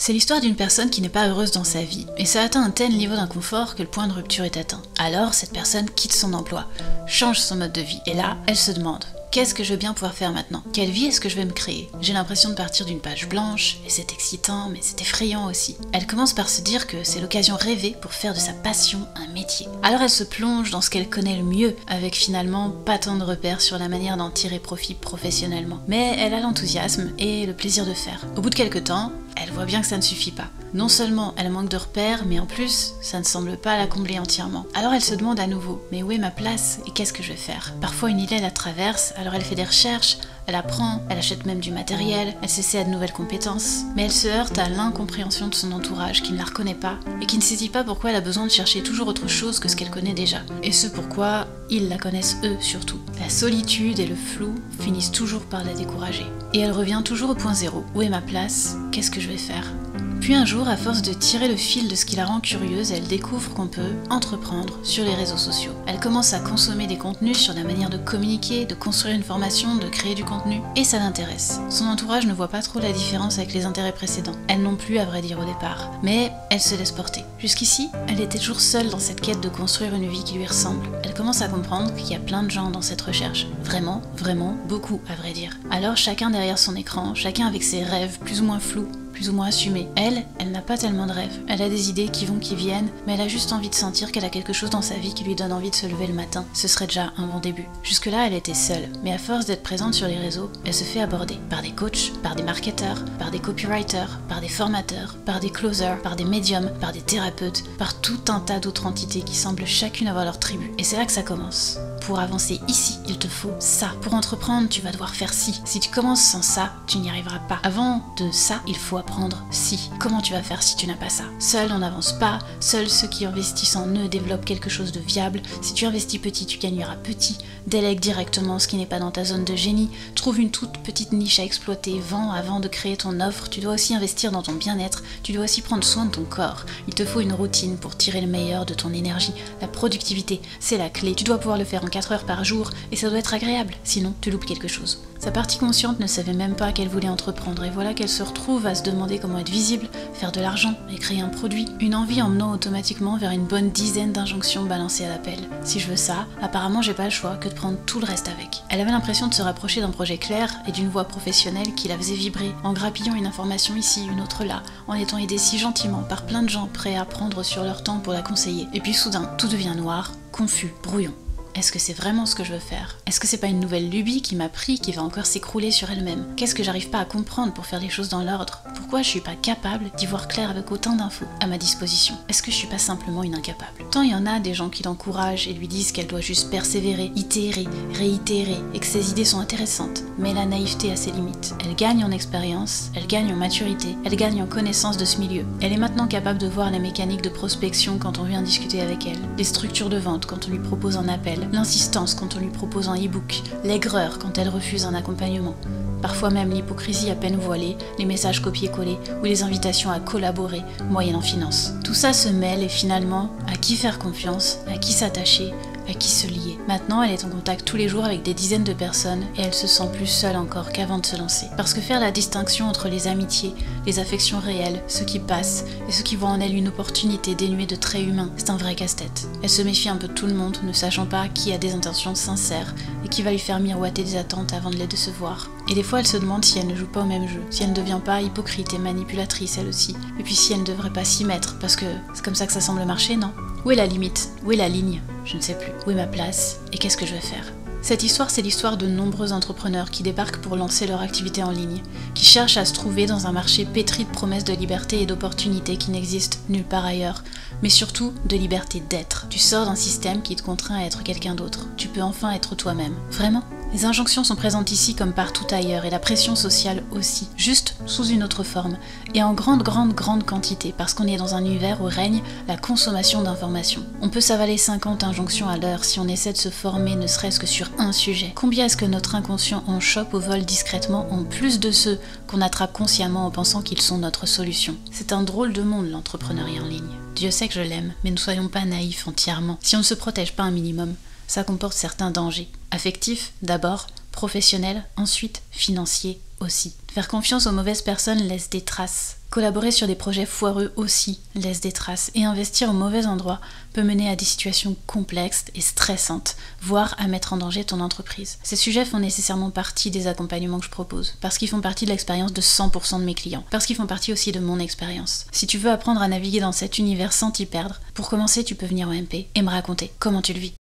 C'est l'histoire d'une personne qui n'est pas heureuse dans sa vie, et ça atteint un tel niveau d'inconfort que le point de rupture est atteint. Alors, cette personne quitte son emploi, change son mode de vie, et là, elle se demande: qu'est-ce que je vais bien pouvoir faire maintenant? Quelle vie est-ce que je vais me créer? J'ai l'impression de partir d'une page blanche, et c'est excitant, mais c'est effrayant aussi. Elle commence par se dire que c'est l'occasion rêvée pour faire de sa passion un métier. Alors elle se plonge dans ce qu'elle connaît le mieux, avec finalement pas tant de repères sur la manière d'en tirer profit professionnellement. Mais elle a l'enthousiasme et le plaisir de faire. Au bout de quelques temps, elle voit bien que ça ne suffit pas. Non seulement elle manque de repères, mais en plus, ça ne semble pas la combler entièrement. Alors elle se demande à nouveau: mais où est ma place et qu'est-ce que je vais faire? Parfois une idée la traverse, alors elle fait des recherches, elle apprend, elle achète même du matériel, elle s'essaie à de nouvelles compétences, mais elle se heurte à l'incompréhension de son entourage qui ne la reconnaît pas et qui ne saisit pas pourquoi elle a besoin de chercher toujours autre chose que ce qu'elle connaît déjà. Et ce pourquoi ils la connaissent eux surtout. La solitude et le flou finissent toujours par la décourager. Et elle revient toujours au point zéro. Où est ma place? Qu'est-ce que je vais faire? Puis un jour, à force de tirer le fil de ce qui la rend curieuse, elle découvre qu'on peut entreprendre sur les réseaux sociaux. Elle commence à consommer des contenus sur la manière de communiquer, de construire une formation, de créer du contenu, et ça l'intéresse. Son entourage ne voit pas trop la différence avec les intérêts précédents. Elle non plus, à vrai dire, au départ. Mais elle se laisse porter. Jusqu'ici, elle était toujours seule dans cette quête de construire une vie qui lui ressemble. Elle commence à comprendre qu'il y a plein de gens dans cette recherche. Vraiment, vraiment, beaucoup, à vrai dire. Alors chacun derrière son écran, chacun avec ses rêves plus ou moins flous, plus ou moins assumée. Elle n'a pas tellement de rêves. Elle a des idées qui vont, qui viennent, mais elle a juste envie de sentir qu'elle a quelque chose dans sa vie qui lui donne envie de se lever le matin. Ce serait déjà un bon début. Jusque-là, elle était seule, mais à force d'être présente sur les réseaux, elle se fait aborder par des coachs, par des marketeurs, par des copywriters, par des formateurs, par des closers, par des médiums, par des thérapeutes, par tout un tas d'autres entités qui semblent chacune avoir leur tribu. Et c'est là que ça commence. Pour avancer ici, il te faut ça. Pour entreprendre, tu vas devoir faire ci. Si tu commences sans ça, tu n'y arriveras pas. Avant de ça, il faut apprendre si. Comment tu vas faire si tu n'as pas ça? Seul, on n'avance pas. Seuls ceux qui investissent en eux développent quelque chose de viable. Si tu investis petit, tu gagneras petit. Délègue directement ce qui n'est pas dans ta zone de génie. Trouve une toute petite niche à exploiter. Vends avant de créer ton offre. Tu dois aussi investir dans ton bien-être. Tu dois aussi prendre soin de ton corps. Il te faut une routine pour tirer le meilleur de ton énergie. La productivité, c'est la clé. Tu dois pouvoir le faire en 4 heures par jour et ça doit être agréable. Sinon, tu loupes quelque chose. Sa partie consciente ne savait même pas qu'elle voulait entreprendre et voilà qu'elle se retrouve à se demander comment être visible, faire de l'argent et créer un produit. Une envie emmenant automatiquement vers une bonne dizaine d'injonctions balancées à l'appel. Si je veux ça, apparemment j'ai pas le choix que de prendre tout le reste avec. Elle avait l'impression de se rapprocher d'un projet clair et d'une voix professionnelle qui la faisait vibrer, en grappillant une information ici, une autre là, en étant aidée si gentiment par plein de gens prêts à prendre sur leur temps pour la conseiller. Et puis soudain, tout devient noir, confus, brouillon. Est-ce que c'est vraiment ce que je veux faire? Est-ce que c'est pas une nouvelle lubie qui m'a pris, qui va encore s'écrouler sur elle-même? Qu'est-ce que j'arrive pas à comprendre pour faire les choses dans l'ordre? Pourquoi je suis pas capable d'y voir clair avec autant d'infos à ma disposition? Est-ce que je suis pas simplement une incapable? Tant il y en a des gens qui l'encouragent et lui disent qu'elle doit juste persévérer, itérer, réitérer, et que ses idées sont intéressantes. Mais la naïveté a ses limites. Elle gagne en expérience, elle gagne en maturité, elle gagne en connaissance de ce milieu. Elle est maintenant capable de voir la mécanique de prospection quand on vient discuter avec elle, les structures de vente quand on lui propose un appel, l'insistance quand on lui propose un e-book, l'aigreur quand elle refuse un accompagnement, parfois même l'hypocrisie à peine voilée, les messages copiés-collés ou les invitations à collaborer, moyennant finance. Tout ça se mêle et finalement, à qui faire confiance, à qui s'attacher, à qui se lier. Maintenant, elle est en contact tous les jours avec des dizaines de personnes et elle se sent plus seule encore qu'avant de se lancer. Parce que faire la distinction entre les amitiés, les affections réelles, ceux qui passent et ceux qui voient en elle une opportunité dénuée de traits humains, c'est un vrai casse-tête. Elle se méfie un peu de tout le monde, ne sachant pas qui a des intentions sincères et qui va lui faire miroiter des attentes avant de les décevoir. Et des fois, elle se demande si elle ne joue pas au même jeu, si elle ne devient pas hypocrite et manipulatrice elle aussi. Et puis si elle ne devrait pas s'y mettre, parce que c'est comme ça que ça semble marcher, non? Où est la limite? Où est la ligne? Je ne sais plus. Où est ma place? Et qu'est-ce que je vais faire? Cette histoire, c'est l'histoire de nombreux entrepreneurs qui débarquent pour lancer leur activité en ligne, qui cherchent à se trouver dans un marché pétri de promesses de liberté et d'opportunités qui n'existent nulle part ailleurs, mais surtout de liberté d'être. Tu sors d'un système qui te contraint à être quelqu'un d'autre. Tu peux enfin être toi-même. Vraiment? Les injonctions sont présentes ici comme partout ailleurs et la pression sociale aussi, juste sous une autre forme et en grande quantité parce qu'on est dans un univers où règne la consommation d'informations. On peut s'avaler 50 injonctions à l'heure si on essaie de se former ne serait-ce que sur un sujet. Combien est-ce que notre inconscient en chope au vol discrètement en plus de ceux qu'on attrape consciemment en pensant qu'ils sont notre solution? C'est un drôle de monde l'entrepreneuriat en ligne. Dieu sait que je l'aime, mais ne soyons pas naïfs entièrement. Si on ne se protège pas un minimum, ça comporte certains dangers. Affectifs, d'abord, professionnels, ensuite financiers aussi. Faire confiance aux mauvaises personnes laisse des traces. Collaborer sur des projets foireux aussi laisse des traces. Et investir au mauvais endroit peut mener à des situations complexes et stressantes, voire à mettre en danger ton entreprise. Ces sujets font nécessairement partie des accompagnements que je propose, parce qu'ils font partie de l'expérience de 100% de mes clients, parce qu'ils font partie aussi de mon expérience. Si tu veux apprendre à naviguer dans cet univers sans t'y perdre, pour commencer, tu peux venir au MP et me raconter comment tu le vis.